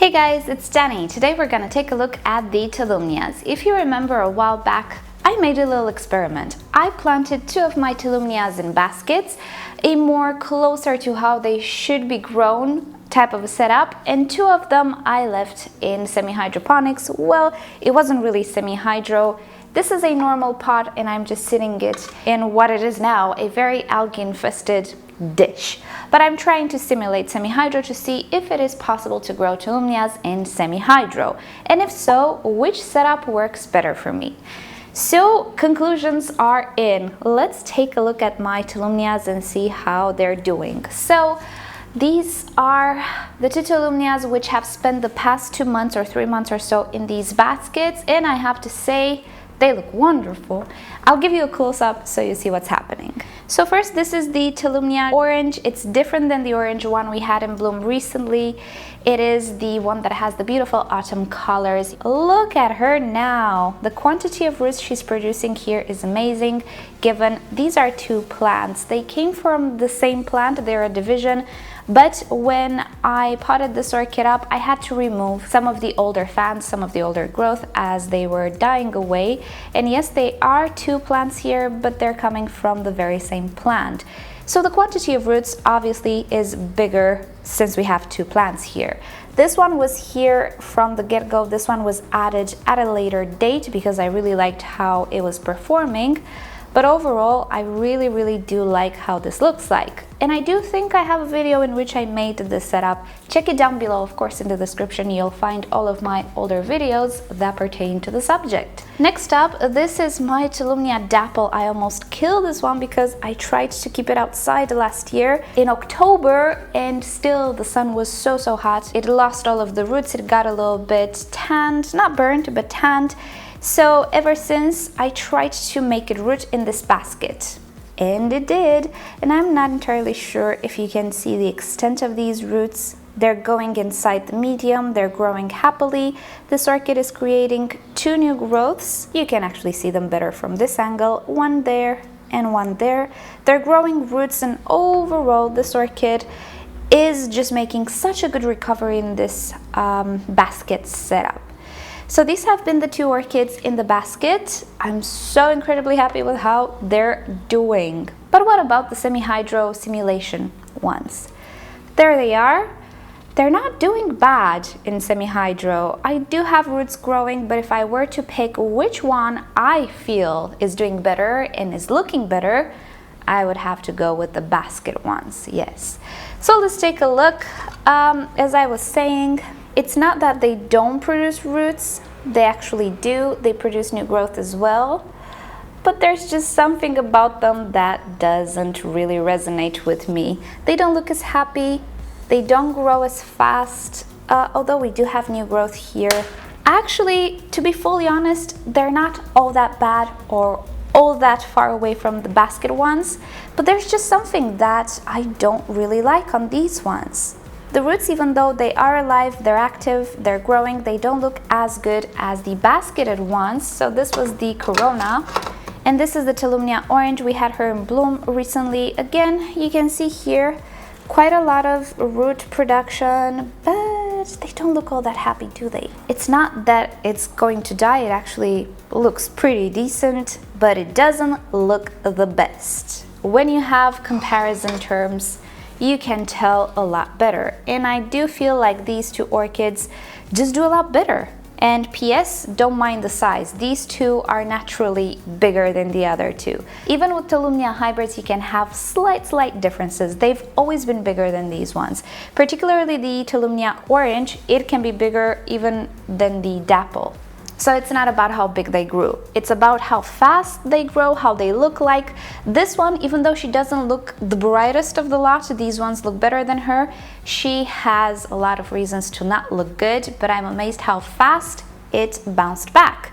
Hey guys, it's Danny. Today we're gonna take a look at the Tolumnias. If you remember a while back, I made a little experiment. I planted two of my Tolumnias in baskets, a more closer to how they should be grown type of a setup, and two of them I left in semi-hydroponics. Well, it wasn't really semi-hydro. This is a normal pot and I'm just sitting it in what it is now, a very algae infested dish. But I'm trying to simulate semi-hydro to see if it is possible to grow Tolumnias in semi-hydro, and if so, which setup works better for me. So conclusions are in. Let's take a look at my Tolumnias and see how they're doing. So these are the two Tolumnias which have spent the past 2 months or 3 months or so in these baskets, and I have to say they look wonderful. I'll give you a close-up so you see what's happening. So first, this is the Tolumnia Orange. It's different than the orange one we had in bloom recently. It is the one that has the beautiful autumn colors. Look at her now. The quantity of roots she's producing here is amazing, given these are two plants. They came from the same plant, they're a division, but when I potted this orchid up, I had to remove some of the older fans, some of the older growth, as they were dying away. And yes, they are two plants here, but they're coming from the very same plant. So the quantity of roots obviously is bigger since we have two plants here. This one was here from the get-go. This one was added at a later date because I really liked how it was performing. But overall, I really do like how this looks like. And I do think I have a video in which I made this setup. Check it down below, of course, in the description. You'll find all of my older videos that pertain to the subject. Next up, this is my Tolumnia Dapple. I almost killed this one because I tried to keep it outside last year in October, and still the sun was so hot. It lost all of the roots. It got a little bit tanned, not burnt, but tanned. So ever since, I tried to make it root in this basket, and it did. And I'm not entirely sure if you can see the extent of these roots. They're going inside the medium, they're growing happily. This orchid is creating two new growths. You can actually see them better from this angle, one there and one there. They're growing roots, and overall this orchid is just making such a good recovery in this basket setup. So these have been the two orchids in the basket. I'm so incredibly happy with how they're doing. But what about the semi-hydro simulation ones? There they are. They're not doing bad in semi-hydro. I do have roots growing, but if I were to pick which one I feel is doing better and is looking better, I would have to go with the basket ones, yes. So let's take a look. As I was saying, it's not that they don't produce roots, they actually do. They produce new growth as well, but there's just something about them that doesn't really resonate with me. They don't look as happy, they don't grow as fast, although we do have new growth here. Actually, to be fully honest, they're not all that bad or all that far away from the basket ones, but there's just something that I don't really like on these ones. The roots, even though they are alive, they're active, they're growing, they don't look as good as the basketed ones. So this was the Corona, and this is the Tolumnia Orange. We had her in bloom recently. Again, you can see here quite a lot of root production, but they don't look all that happy, do they? It's not that it's going to die, it actually looks pretty decent, but it doesn't look the best. When you have comparison terms, you can tell a lot better, and I do feel like these two orchids just do a lot better. And PS, don't mind the size. These two are naturally bigger than the other two. Even with Tolumnia hybrids, you can have slight differences. They've always been bigger than these ones. Particularly the Tolumnia Orange, it can be bigger even than the Dapple. So it's not about how big they grew. It's about how fast they grow, how they look like. This one, even though she doesn't look the brightest of the lot, these ones look better than her. She has a lot of reasons to not look good, but I'm amazed how fast it bounced back.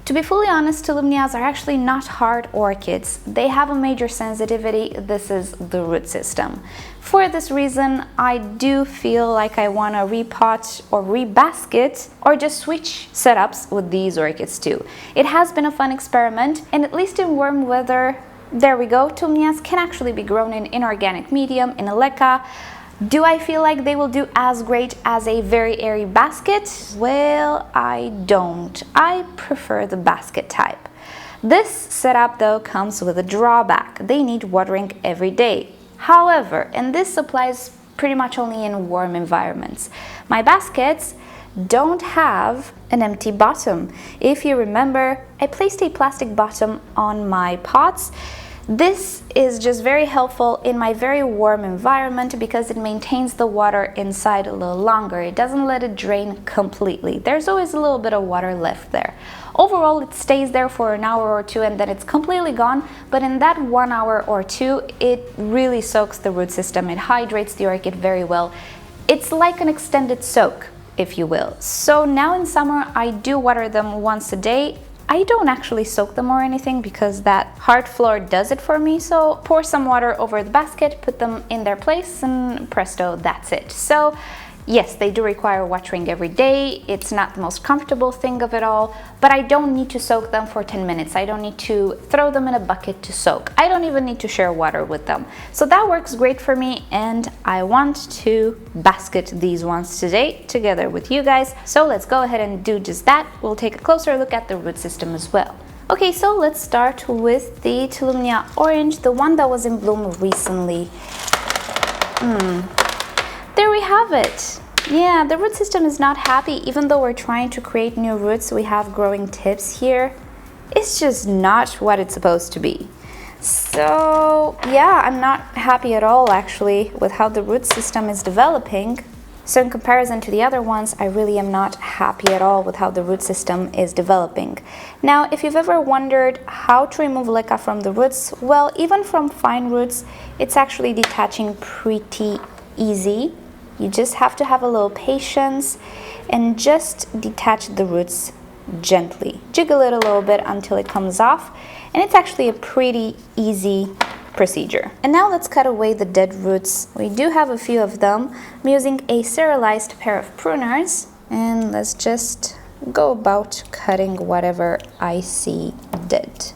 To be fully honest, Tolumnias are actually not hard orchids. They have a major sensitivity. This is the root system. For this reason, I do feel like I want to repot or rebasket or just switch setups with these orchids too. It has been a fun experiment, and at least in warm weather, there we go, Tolumnias can actually be grown in inorganic medium, in a LECA. Do I feel like they will do as great as a very airy basket? Well, I don't. I prefer the basket type. This setup though comes with a drawback. They need watering every day. However, and this applies pretty much only in warm environments, my baskets don't have an empty bottom. If you remember, I placed a plastic bottom on my pots. This is just very helpful in my very warm environment because it maintains the water inside a little longer. It doesn't let it drain completely. There's always a little bit of water left there. Overall, it stays there for an hour or two and then it's completely gone, but in that 1 hour or two, it really soaks the root system. It hydrates the orchid very well. It's like an extended soak, if you will. So now in summer, I do water them once a day. I don't actually soak them or anything because that hard floor does it for me. So pour some water over the basket, put them in their place, and presto, that's it. So yes, they do require watering every day. It's not the most comfortable thing of it all, but I don't need to soak them for 10 minutes. I don't need to throw them in a bucket to soak. I don't even need to share water with them. So that works great for me, and I want to basket these ones today together with you guys. So let's go ahead and do just that. We'll take a closer look at the root system as well. Okay, so let's start with the Tolumnia Orange, the one that was in bloom recently. There we have it. Yeah, the root system is not happy. Even though we're trying to create new roots, we have growing tips here. It's just not what it's supposed to be. So yeah, I'm not happy at all actually with how the root system is developing. So in comparison to the other ones, I really am not happy at all with how the root system is developing. Now, if you've ever wondered how to remove LECA from the roots, well, even from fine roots, it's actually detaching pretty easy. You just have to have a little patience and just detach the roots gently. Jiggle it a little bit until it comes off, and it's actually a pretty easy procedure. And now let's cut away the dead roots. We do have a few of them. I'm using a serialized pair of pruners, and let's just go about cutting whatever I see dead.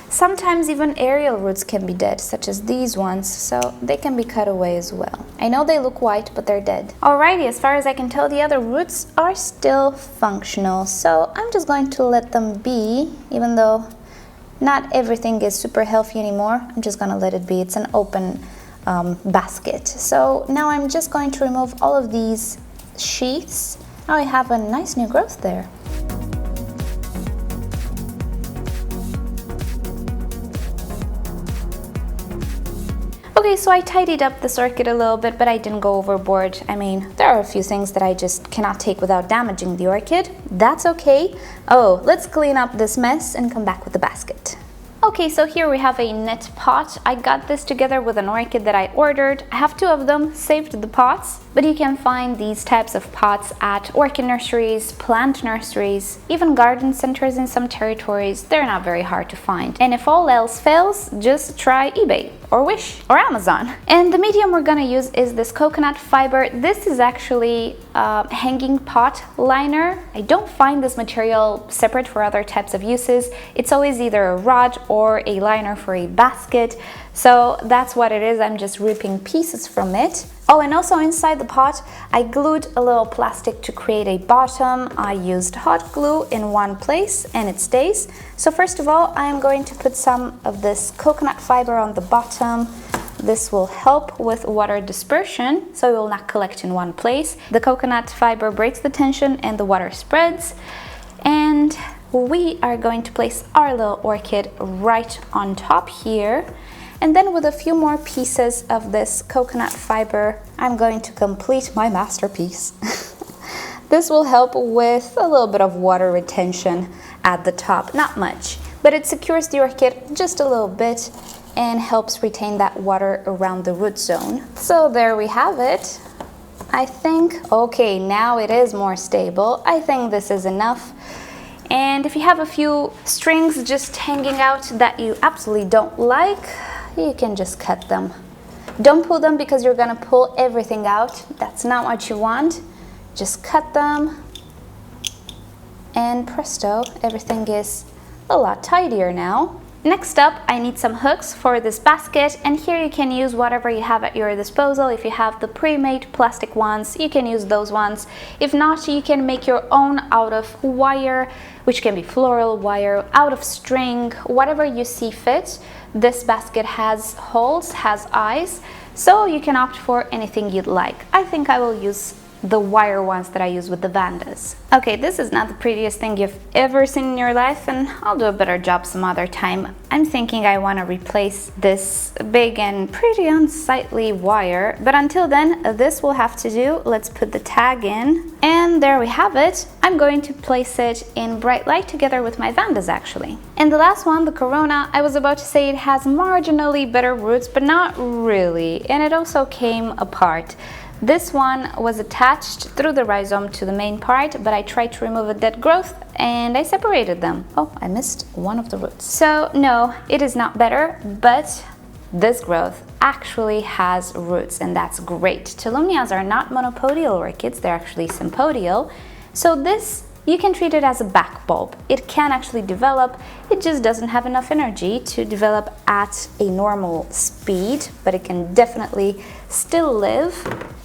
Sometimes even aerial roots can be dead, such as these ones, so they can be cut away as well. I know they look white, but they're dead. Alrighty, as far as I can tell, the other roots are still functional, so I'm just going to let them be, even though not everything is super healthy anymore. I'm just gonna let it be. It's an open basket. So now I'm just going to remove all of these sheaths. Now I have a nice new growth there. Okay, so I tidied up this orchid a little bit, but I didn't go overboard. I mean, there are a few things that I just cannot take without damaging the orchid. That's okay. Oh, let's clean up this mess and come back with the basket. Okay, so here we have a net pot. I got this together with an orchid that I ordered. I have two of them, saved the pots, but you can find these types of pots at orchid nurseries, plant nurseries, even garden centers in some territories. They're not very hard to find. And if all else fails, just try eBay or Wish or Amazon. And the medium we're gonna use is this coconut fiber. This is actually a hanging pot liner. I don't find this material separate for other types of uses. It's always either a rod or a liner for a basket. So that's what it is. I'm just ripping pieces from it. Oh, and also inside the pot, I glued a little plastic to create a bottom. I used hot glue in one place and it stays. So first of all, I am going to put some of this coconut fiber on the bottom. This will help with water dispersion, so it will not collect in one place. The coconut fiber breaks the tension and the water spreads. And we are going to place our little orchid right on top here. And then with a few more pieces of this coconut fiber, I'm going to complete my masterpiece. This will help with a little bit of water retention at the top, not much, but it secures the orchid just a little bit and helps retain that water around the root zone. So there we have it. I think, okay, now it is more stable. I think this is enough. And if you have a few strings just hanging out that you absolutely don't like, you can just cut them. Don't pull them because you're gonna pull everything out. That's not what you want. Just cut them and presto, everything is a lot tidier now. Next up, I need some hooks for this basket, and here you can use whatever you have at your disposal. If you have the pre-made plastic ones, you can use those ones. If not, you can make your own out of wire, which can be floral wire, out of string, whatever you see fit. This basket has holes, has eyes, so you can opt for anything you'd like. I think I will use the wire ones that I use with the Vandas. Okay, this is not the prettiest thing you've ever seen in your life, and I'll do a better job some other time. I'm thinking I want to replace this big and pretty unsightly wire, but until then, this will have to do. Let's put the tag in, and there we have it. I'm going to place it in bright light together with my Vandas actually. And the last one, the Corona, I was about to say it has marginally better roots, but not really, and it also came apart. This one was attached through the rhizome to the main part, but I tried to remove a dead growth and I separated them. Oh, I missed one of the roots. So no, it is not better, but this growth actually has roots, and that's great. Tolumnias are not monopodial orchids, they're actually sympodial. So this, you can treat it as a back bulb. It can actually develop, it just doesn't have enough energy to develop at a normal speed, but it can definitely still live,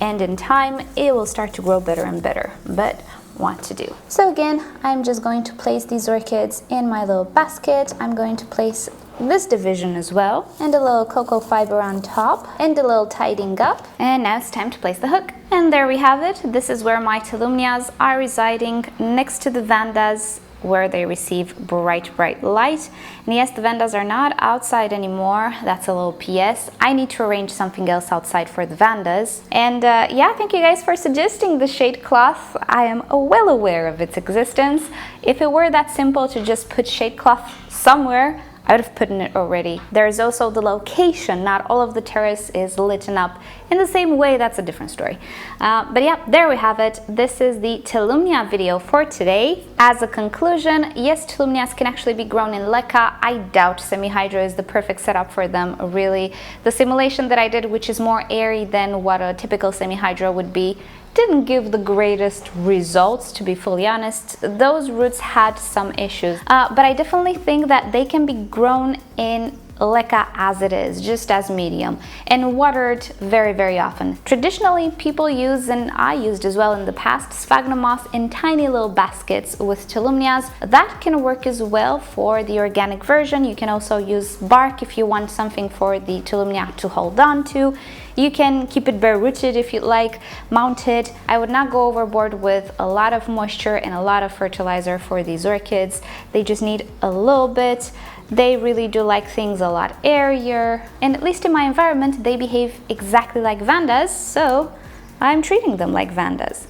and in time it will start to grow better and better. But what to do? So again, I'm just going to place these orchids in my little basket. I'm going to place this division as well, and a little cocoa fiber on top, and a little tidying up. And now it's time to place the hook. And there we have it. This is where my Tolumnias are residing, next to the Vandas, where they receive bright light. And yes, the Vandas are not outside anymore. That's a little PS. I need to arrange something else outside for the Vandas. And yeah, thank you guys for suggesting the shade cloth. I am well aware of its existence. If it were that simple to just put shade cloth somewhere, I would have put in it already. There is also the location. Not all of the terrace is lit up in the same way. That's a different story. But yeah, there we have it. This is the Tolumnia video for today. As a conclusion, yes, Tolumnias can actually be grown in LECA. I doubt semi-hydro is the perfect setup for them, really. The simulation that I did, which is more airy than what a typical semi-hydro would be, didn't give the greatest results, to be fully honest. Those roots had some issues, but I definitely think that they can be grown in LECA as it is, just as medium, and watered very often. Traditionally, people use, and I used as well in the past, sphagnum moss in tiny little baskets with Tolumnias. That can work as well for the organic version. You can also use bark if you want something for the Tolumnia to hold on to. You can keep it bare rooted if you'd like, mounted. I would not go overboard with a lot of moisture and a lot of fertilizer for these orchids. They just need a little bit. They really do like things a lot airier, and at least in my environment they behave exactly like Vandas, so I'm treating them like Vandas.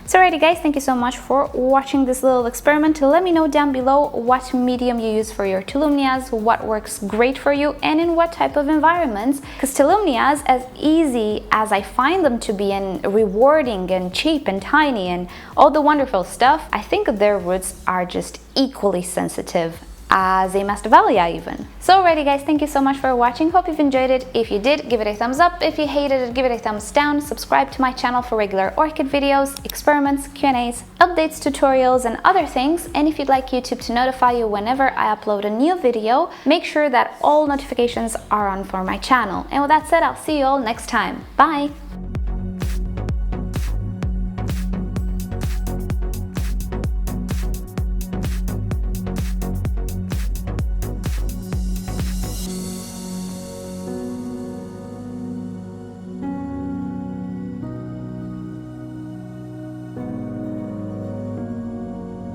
So alrighty guys, thank you so much for watching this little experiment. Let me know down below what medium you use for your Tolumnias, what works great for you, and in what type of environments. Because Tolumnias, as easy as I find them to be, and rewarding and cheap and tiny and all the wonderful stuff, I think their roots are just equally sensitive as a Masdevallia even. So alrighty guys, thank you so much for watching. Hope you've enjoyed it. If you did, give it a thumbs up. If you hated it, give it a thumbs down. Subscribe to my channel for regular orchid videos, experiments, Q&As, updates, tutorials, and other things. And if you'd like YouTube to notify you whenever I upload a new video, make sure that all notifications are on for my channel. And with that said, I'll see you all next time. Bye!